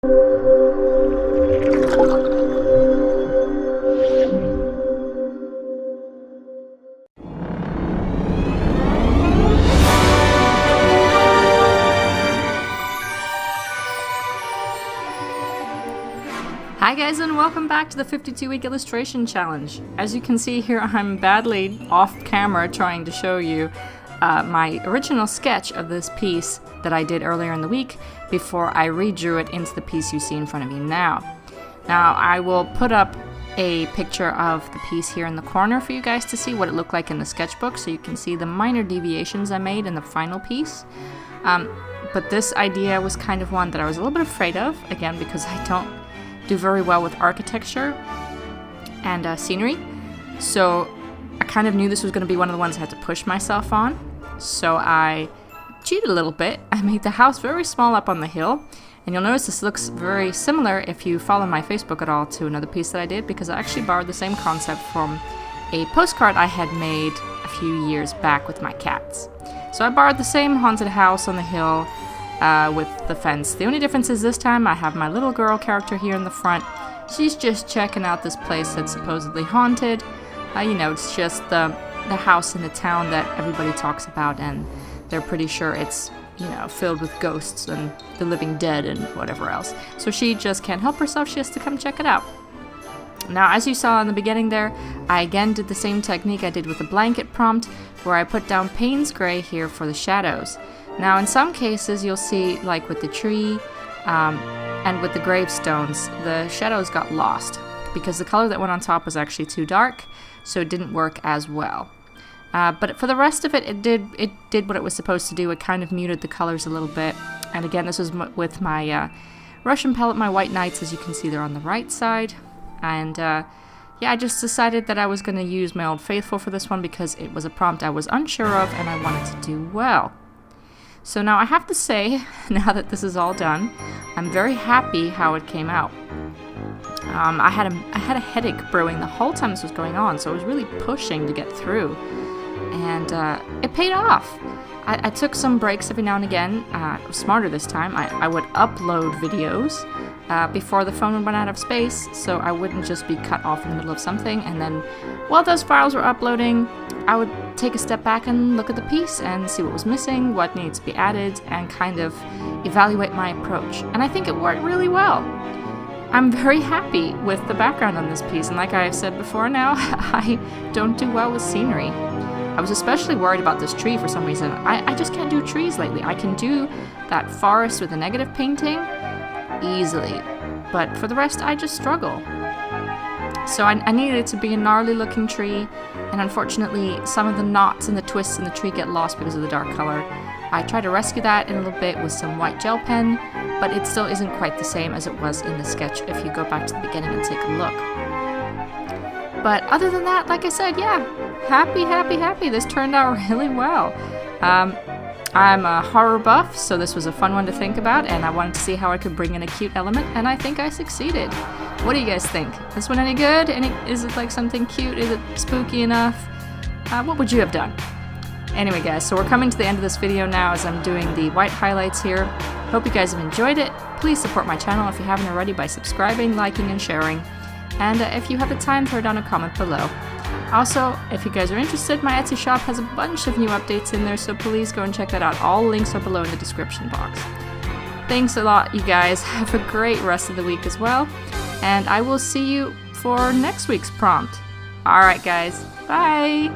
Hi guys, and welcome back to the 52-week illustration challenge. As you can see here, I'm badly off camera trying to show you my original sketch of this piece that I did earlier in the week before I redrew it into the piece you see in front of you now. Now I will put up a picture of the piece here in the corner for you guys to see what it looked like in the sketchbook, so you can see the minor deviations I made in the final piece. But this idea was kind of one that I was a little bit afraid of, again because I don't do very well with architecture and scenery, so I kind of knew this was going to be one of the ones I had to push myself on, so I cheated a little bit. I made the house very small up on the hill, and you'll notice this looks very similar if you follow my Facebook at all to another piece that I did, because I actually borrowed the same concept from a postcard I had made a few years back with my cats. So I borrowed the same haunted house on the hill with the fence. The only difference is this time I have my little girl character here in the front. She's just checking out this place that's supposedly haunted. You know, it's just the house in the town that everybody talks about, and they're pretty sure it's, you know, filled with ghosts and the living dead and whatever else. So she just can't help herself, she has to come check it out. Now, as you saw in the beginning there, I again did the same technique I did with the blanket prompt, where I put down Payne's Gray here for the shadows. Now, in some cases, you'll see, like with the tree and with the gravestones, the shadows got lost because the color that went on top was actually too dark, so it didn't work as well. But for the rest of it, it did what it was supposed to do. It kind of muted the colors a little bit. And again, this was with my Russian palette, my White Knights, as you can see there on the right side. And yeah, I just decided that I was going to use my Old Faithful for this one because it was a prompt I was unsure of and I wanted to do well. So now I have to say, now that this is all done, I'm very happy how it came out. I had a headache brewing the whole time this was going on, so I was really pushing to get through, and it paid off. I took some breaks every now and again. I was smarter this time. I would upload videos before the phone would run out of space, so I wouldn't just be cut off in the middle of something, and then while those files were uploading, I would take a step back and look at the piece and see what was missing, what needs to be added, and kind of evaluate my approach. And I think it worked really well. I'm very happy with the background on this piece, and like I've said before now, I don't do well with scenery. I was especially worried about this tree for some reason. I just can't do trees lately. I can do that forest with a negative painting easily, but for the rest I just struggle. So I needed it to be a gnarly looking tree, and unfortunately some of the knots and the twists in the tree get lost because of the dark color. I tried to rescue that in a little bit with some white gel pen, but it still isn't quite the same as it was in the sketch if you go back to the beginning and take a look. But other than that, like I said, yeah, happy. This turned out really well. I'm a horror buff, so this was a fun one to think about, and I wanted to see how I could bring in a cute element, and I think I succeeded. What do you guys think? This one any good? Is it like something cute? Is it spooky enough? What would you have done? Anyway guys, so we're coming to the end of this video now as I'm doing the white highlights here. Hope you guys have enjoyed it. Please support my channel if you haven't already by subscribing, liking, and sharing. And if you have the time, throw down a comment below. Also, if you guys are interested, my Etsy shop has a bunch of new updates in there, so please go and check that out. All links are below in the description box. Thanks a lot, you guys. Have a great rest of the week as well. And I will see you for next week's prompt. Alright guys, bye!